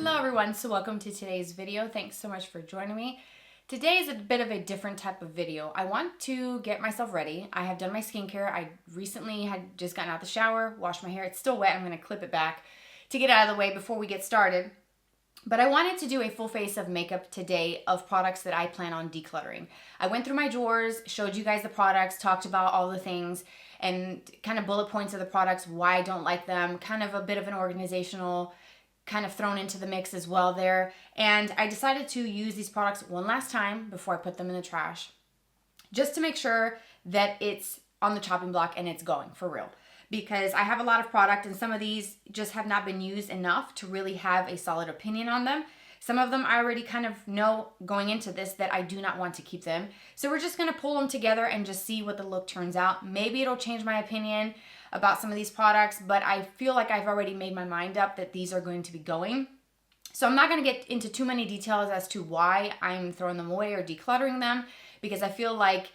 Hello everyone, so welcome to today's video. Thanks so much for joining me. Today is a bit of a different type of video. I want to get myself ready. I have done my skincare. I recently had just gotten out the shower, washed my hair. It's still wet. I'm going to clip it back to get out of the way before we get started. But I wanted to do a full face of makeup today of products that I plan on decluttering. I went through my drawers, showed you guys the products, talked about all the things, and kind of bullet points of the products, why I don't like them, kind of a bit of an organizational kind of thrown into the mix as well there. And I decided to use these products one last time before I put them in the trash, just to make sure that it's on the chopping block and it's going for real. Because I have a lot of product and some of these just have not been used enough to really have a solid opinion on them. Some of them I already kind of know going into this that I do not want to keep them. So we're just going to pull them together and just see what the look turns out. Maybe it'll change my opinion about some of these products, but I feel like I've already made my mind up that these are going to be going. So I'm not going to get into too many details as to why I'm throwing them away or decluttering them, because I feel like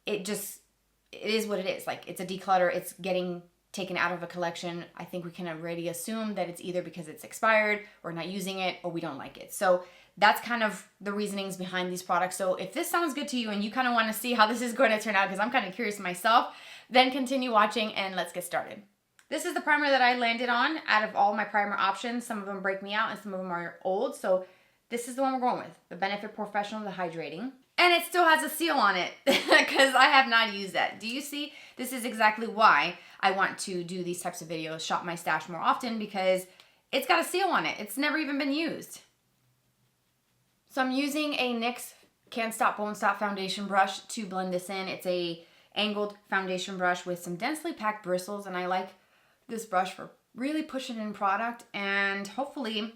it is what it is. Like, it's a declutter. It's getting taken out of a collection. I think we can already assume that it's either because it's expired, or not using it, or we don't like it. So that's kind of the reasonings behind these products. So if this sounds good to you and you kind of want to see how this is going to turn out, because I'm kind of curious myself, then continue watching and let's get started. This is the primer that I landed on out of all my primer options. Some of them break me out and some of them are old. So this is the one we're going with, the Benefit Porefessional, the Hydrating. And it still has a seal on it because I have not used that. Do you see? This is exactly why I want to do these types of videos, shop my stash more often, because it's got a seal on it. It's never even been used. So I'm using a NYX Can't Stop Won't Stop foundation brush to blend this in. It's a angled foundation brush with some densely packed bristles, and I like this brush for really pushing in product, and hopefully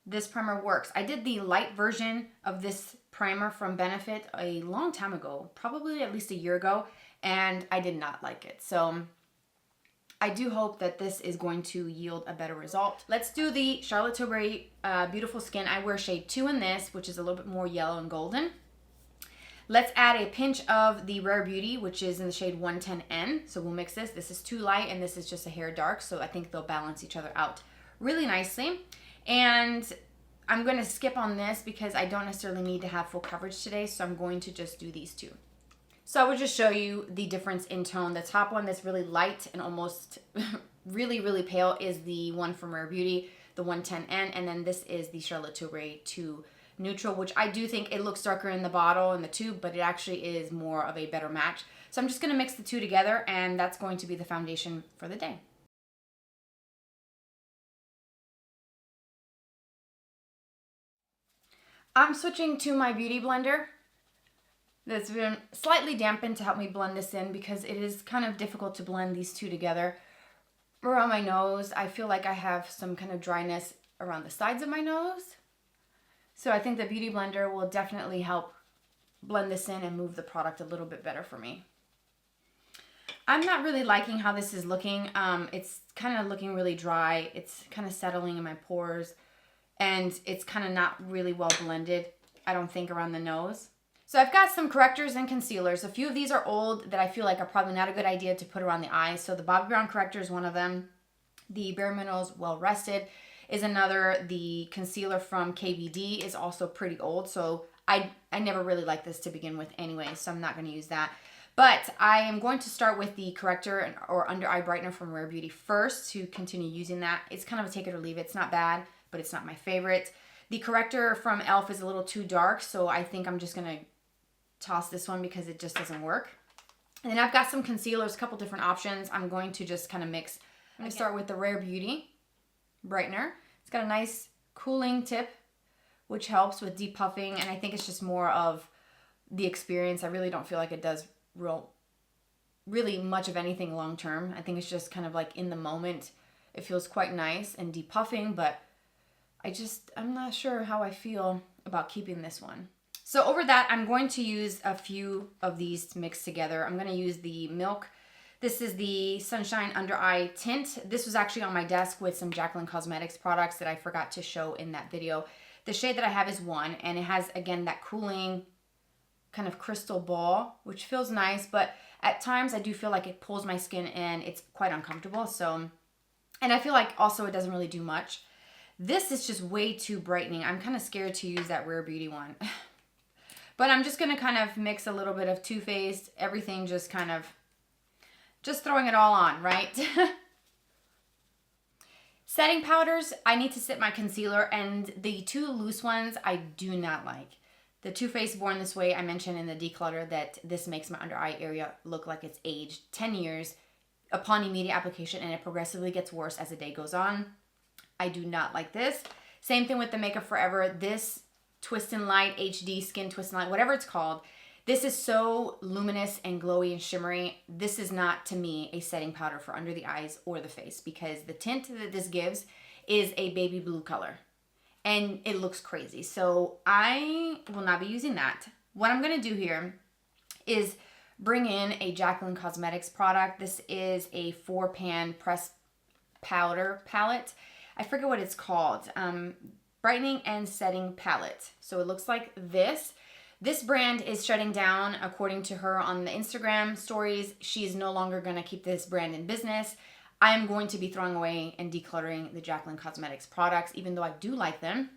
this primer works. I did the light version of this primer from Benefit a long time ago, probably at least a year ago, and I did not like it. So I do hope that this is going to yield a better result. Let's do the Charlotte Tilbury Beautiful Skin. I wear shade 2 in this, which is a little bit more yellow and golden. Let's add a pinch of the Rare Beauty, which is in the shade 110N. So we'll mix this. This is too light and this is just a hair dark, so I think they'll balance each other out really nicely. And I'm going to skip on this because I don't necessarily need to have full coverage today, so I'm going to just do these two. So I would just show you the difference in tone. The top one that's really light and almost really, really pale is the one from Rare Beauty, the 110N, and then this is the Charlotte Tilbury 2 Neutral, which I do think it looks darker in the bottle and the tube, but it actually is more of a better match. So I'm just going to mix the two together, and that's going to be the foundation for the day. I'm switching to my Beauty Blender that's been slightly dampened to help me blend this in, because it is kind of difficult to blend these two together. Around my nose, I feel like I have some kind of dryness around the sides of my nose. So I think the Beauty Blender will definitely help blend this in and move the product a little bit better for me. I'm not really liking how this is looking. It's kind of looking really dry. It's kind of settling in my pores, and it's kind of not really well blended, I don't think, around the nose. So I've got some correctors and concealers. A few of these are old that I feel like are probably not a good idea to put around the eyes. So the Bobbi Brown corrector is one of them. The Bare Minerals Well Rested is another. The concealer from KVD is also pretty old, so I never really liked this to begin with anyway, so I'm not going to use that. But I am going to start with the corrector or under eye brightener from Rare Beauty first to continue using that. It's kind of a take it or leave it. It's not bad, but it's not my favorite. The corrector from e.l.f. is a little too dark, so I think I'm just going to toss this one because it just doesn't work. And then I've got some concealers, a couple different options. I'm going to just kind of mix. I'm going to start with the Rare Beauty Brightener. It's got a nice cooling tip, which helps with depuffing, and I think it's just more of the experience. I really don't feel like it does really much of anything long term. I think it's just kind of like in the moment. It feels quite nice and depuffing, but I'm not sure how I feel about keeping this one. So over that, I'm going to use a few of these mixed together. I'm going to use the Milk. This is the Sunshine Under Eye Tint. This was actually on my desk with some Jaclyn Cosmetics products that I forgot to show in that video. The shade that I have is 1, and it has, again, that cooling kind of crystal ball, which feels nice, but at times I do feel like it pulls my skin and it's quite uncomfortable. So, and I feel like also it doesn't really do much. This is just way too brightening. I'm kind of scared to use that Rare Beauty one. But I'm just going to kind of mix a little bit of Too Faced, everything just kind of, just throwing it all on, right? Setting powders, I need to set my concealer, and the two loose ones I do not like. The Too Faced Born This Way, I mentioned in the declutter that this makes my under eye area look like it's aged 10 years upon immediate application, and it progressively gets worse as the day goes on. I do not like this. Same thing with the Makeup Forever. This Twist and Light HD Skin Twist and Light, whatever it's called. This is so luminous and glowy and shimmery. This is not, to me, a setting powder for under the eyes or the face, because the tint that this gives is a baby blue color. And it looks crazy. So I will not be using that. What I'm going to do here is bring in a Jaclyn Cosmetics product. This is a 4-pan pressed powder palette. I forget what it's called. Brightening and Setting Palette. So it looks like this. This brand is shutting down, according to her on the Instagram stories. She's no longer going to keep this brand in business. I am going to be throwing away and decluttering the Jaclyn Cosmetics products, even though I do like them.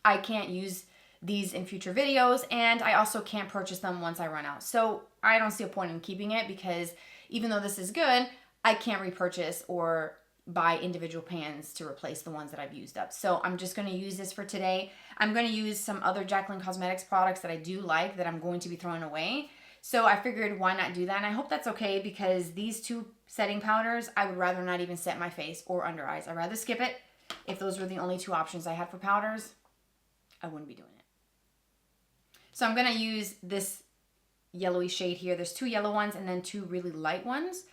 I can't use these in future videos, and I also can't purchase them once I run out. So I don't see a point in keeping it, because even though this is good, I can't repurchase or buy individual pans to replace the ones that I've used up. So I'm just going to use this for today. I'm going to use some other Jaclyn Cosmetics products that I do like that I'm going to be throwing away. So I figured, why not do that? And I hope that's okay, because these two setting powders, I would rather not even set my face or under eyes. I'd rather skip it. If those were the only two options I had for powders, I wouldn't be doing it. So I'm going to use this yellowy shade here. There's two yellow ones and then two really light ones.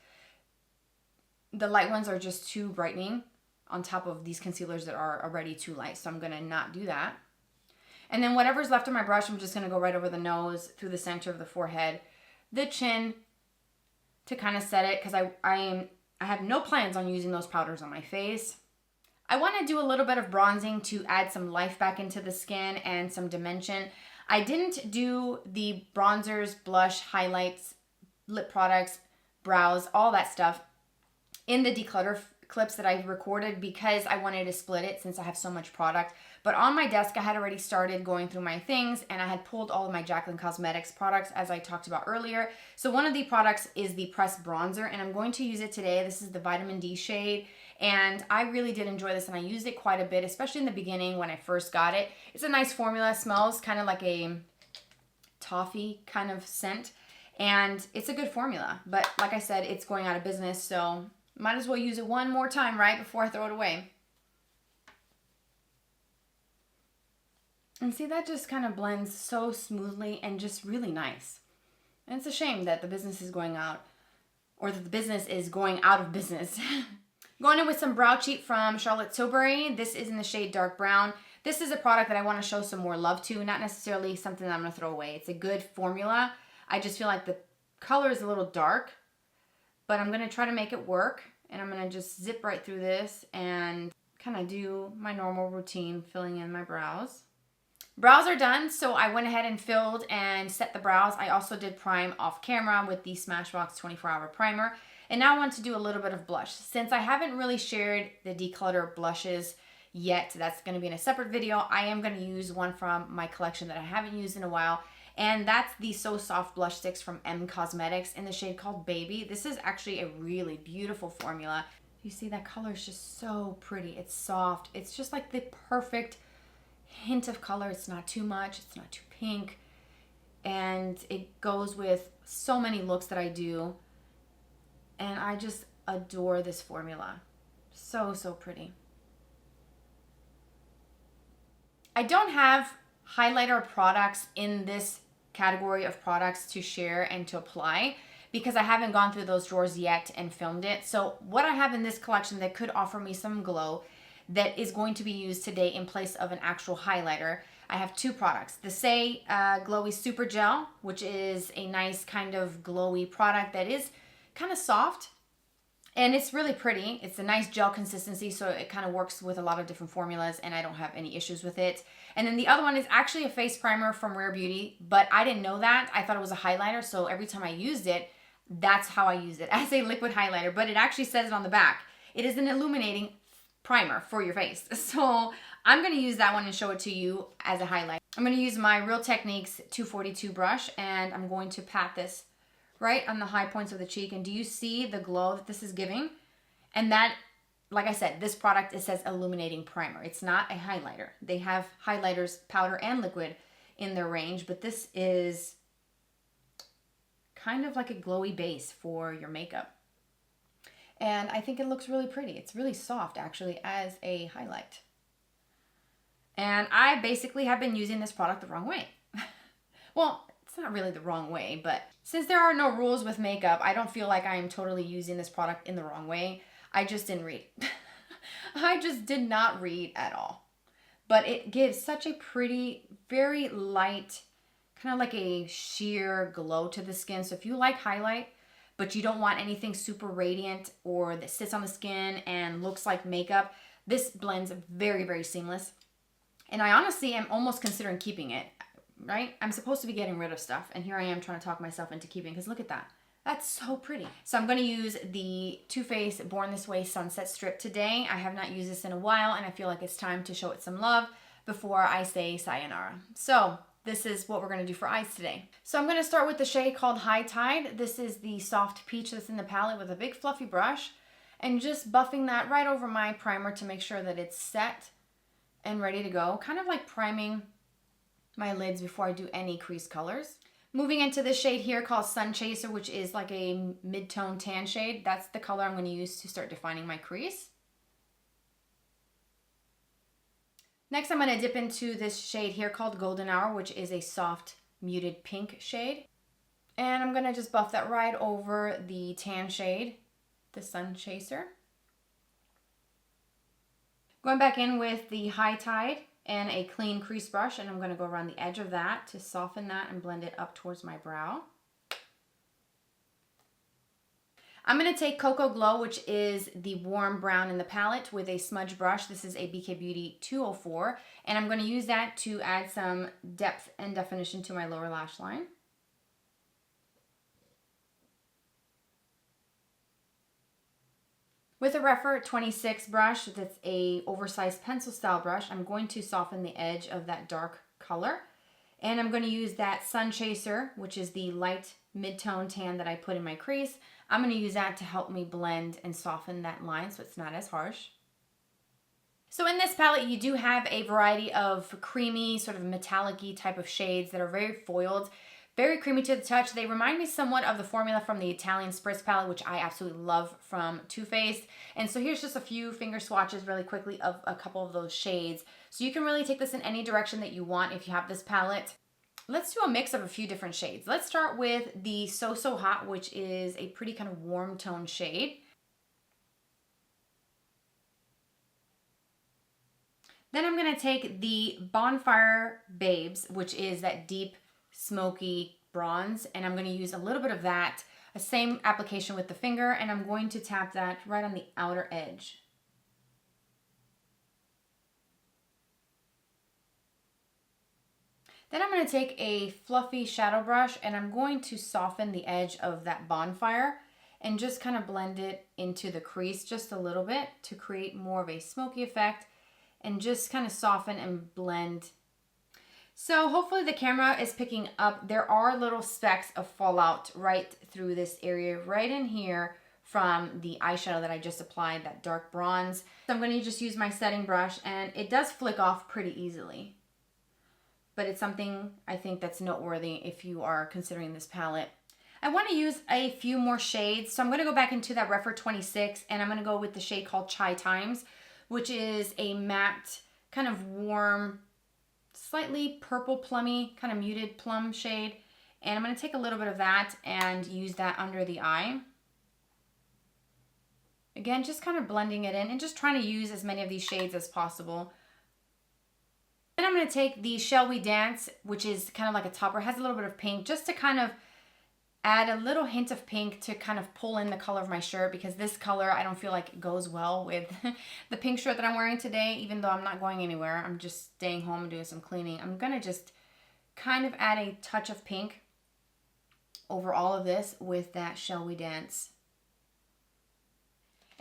The light ones are just too brightening on top of these concealers that are already too light. So I'm going to not do that. And then whatever's left of my brush, I'm just going to go right over the nose, through the center of the forehead, the chin, to kind of set it, because I have no plans on using those powders on my face. I want to do a little bit of bronzing to add some life back into the skin and some dimension. I didn't do the bronzers, blush, highlights, lip products, brows, all that stuff in the declutter clips that I recorded, because I wanted to split it since I have so much product. But on my desk, I had already started going through my things, and I had pulled all of my Jaclyn Cosmetics products, as I talked about earlier. So one of the products is the pressed bronzer, and I'm going to use it today. This is the Vitamin D shade, and I really did enjoy this, and I used it quite a bit, especially in the beginning when I first got it. It's a nice formula. It smells kind of like a toffee kind of scent, and it's a good formula. But like I said, it's going out of business, so might as well use it one more time, right, before I throw it away. And see, that just kind of blends so smoothly and just really nice. And it's a shame that the business is going out, or that the business is going out of business. Going in with some Brow Cheat from Charlotte Tilbury. This is in the shade Dark Brown. This is a product that I want to show some more love to, not necessarily something that I'm going to throw away. It's a good formula. I just feel like the color is a little dark, but I'm going to try to make it work. And I'm going to just zip right through this and kind of do my normal routine, filling in my brows. Brows are done, so I went ahead and filled and set the brows. I also did prime off camera with the Smashbox 24-hour primer. And now I want to do a little bit of blush. Since I haven't really shared the declutter blushes yet, that's going to be in a separate video. I am going to use one from my collection that I haven't used in a while. And that's the So Soft Blush Sticks from Cosmetics in the shade called Baby. This is actually a really beautiful formula. You see that color is just so pretty. It's soft. It's just like the perfect hint of color. It's not too much. It's not too pink. And it goes with so many looks that I do. And I just adore this formula. So, so pretty. I don't have highlighter products in this category of products to share and to apply, because I haven't gone through those drawers yet and filmed it. So what I have in this collection that could offer me some glow that is going to be used today in place of an actual highlighter, I have two products. The Say Glowy Super Gel, which is a nice kind of glowy product that is kind of soft. And it's really pretty. It's a nice gel consistency, so it kind of works with a lot of different formulas, and I don't have any issues with it. And then the other one is actually a face primer from Rare Beauty, but I didn't know that. I thought it was a highlighter, so every time I used it, that's how I used it, as a liquid highlighter. But it actually says it on the back. It is an illuminating primer for your face. So I'm going to use that one and show it to you as a highlight. I'm going to use my Real Techniques 242 brush, and I'm going to pat this right on the high points of the cheek. And do you see the glow that this is giving? And that, like I said, this product, it says Illuminating Primer. It's not a highlighter. They have highlighters, powder and liquid in their range, but this is kind of like a glowy base for your makeup. And I think it looks really pretty. It's really soft, actually, as a highlight. And I basically have been using this product the wrong way. Well, it's not really the wrong way, but since there are no rules with makeup, I don't feel like I am totally using this product in the wrong way. I just didn't read. I just did not read at all. But it gives such a pretty, very light, kind of like a sheer glow to the skin. So if you like highlight, but you don't want anything super radiant or that sits on the skin and looks like makeup, this blends very, very seamless. And I honestly am almost considering keeping it, right? I'm supposed to be getting rid of stuff, and here I am trying to talk myself into keeping, because look at that. That's so pretty. So I'm going to use the Too Faced Born This Way Sunset Strip today. I have not used this in a while, and I feel like it's time to show it some love before I say sayonara. So this is what we're going to do for eyes today. So I'm going to start with the shade called High Tide. This is the soft peach that's in the palette, with a big fluffy brush, and just buffing that right over my primer to make sure that it's set and ready to go. Kind of like priming my lids before I do any crease colors. Moving into this shade here called Sun Chaser, which is like a mid-tone tan shade. That's the color I'm going to use to start defining my crease. Next, I'm going to dip into this shade here called Golden Hour, which is a soft muted pink shade. And I'm going to just buff that right over the tan shade, the Sun Chaser. Going back in with the High Tide and a clean crease brush, and I'm going to go around the edge of that to soften that and blend it up towards my brow. I'm going to take Cocoa Glow, which is the warm brown in the palette, with a smudge brush. This is a BK Beauty 204, and I'm going to use that to add some depth and definition to my lower lash line. With a Refer 26 brush, that's a oversized pencil style brush, I'm going to soften the edge of that dark color. And I'm going to use that Sun Chaser, which is the light mid-tone tan that I put in my crease. I'm going to use that to help me blend and soften that line so it's not as harsh. So in this palette, you do have a variety of creamy, sort of metallic-y type of shades that are very foiled. Very creamy to the touch. They remind me somewhat of the formula from the Italian Spritz palette, which I absolutely love from Too Faced. And so here's just a few finger swatches really quickly of a couple of those shades. So you can really take this in any direction that you want if you have this palette. Let's do a mix of a few different shades. Let's start with the So So Hot, which is a pretty kind of warm tone shade. Then I'm going to take the Bonfire Babes, which is that deep smoky bronze, and I'm going to use a little bit of that, the same application with the finger, and I'm going to tap that right on the outer edge. Then I'm going to take a fluffy shadow brush, and I'm going to soften the edge of that Bonfire and just kind of blend it into the crease just a little bit to create more of a smoky effect, and just kind of soften and blend. So hopefully the camera is picking up. There are little specks of fallout right through this area, right in here from the eyeshadow that I just applied, that dark bronze. So I'm going to just use my setting brush, and it does flick off pretty easily. But it's something I think that's noteworthy if you are considering this palette. I want to use a few more shades. So I'm going to go back into that Refer 26, and I'm going to go with the shade called Chai Times, which is a matte, kind of warm, slightly purple plummy, kind of muted plum shade. And I'm going to take a little bit of that and use that under the eye. Again, just kind of blending it in and just trying to use as many of these shades as possible. Then I'm going to take the Shall We Dance, which is kind of like a topper, has a little bit of pink, just to kind of add a little hint of pink to kind of pull in the color of my shirt, because this color I don't feel like goes well with the pink shirt that I'm wearing today. Even though I'm not going anywhere, I'm just staying home and doing some cleaning. I'm going to just kind of add a touch of pink over all of this with that Shall We Dance.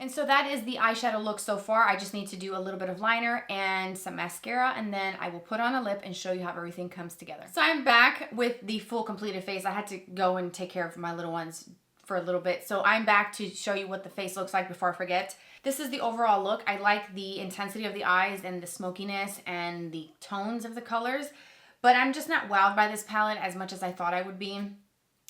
And so that is the eyeshadow look so far. I just need to do a little bit of liner and some mascara, and then I will put on a lip and show you how everything comes together. So I'm back with the full completed face. I had to go and take care of my little ones for a little bit. So I'm back to show you what the face looks like before I forget. This is the overall look. I like the intensity of the eyes and the smokiness and the tones of the colors, but I'm just not wowed by this palette as much as I thought I would be.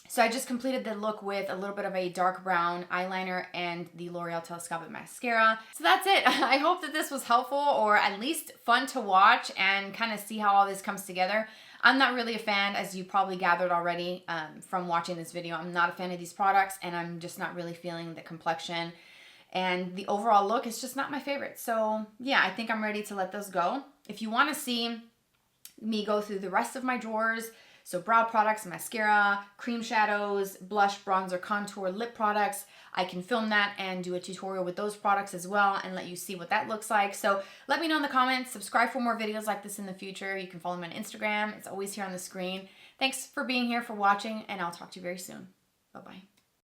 So I just completed the look with a little bit of a dark brown eyeliner and the L'Oreal Telescopic Mascara. So that's it. I hope that this was helpful, or at least fun to watch and kind of see how all this comes together. I'm not really a fan, as you probably gathered already from watching this video. I'm not a fan of these products, and I'm just not really feeling the complexion. And the overall look is just not my favorite. So yeah, I think I'm ready to let those go. If you want to see me go through the rest of my drawers, so brow products, mascara, cream shadows, blush, bronzer, contour, lip products, I can film that and do a tutorial with those products as well and let you see what that looks like. So let me know in the comments. Subscribe for more videos like this in the future. You can follow me on Instagram. It's always here on the screen. Thanks for being here, for watching, and I'll talk to you very soon. Bye-bye.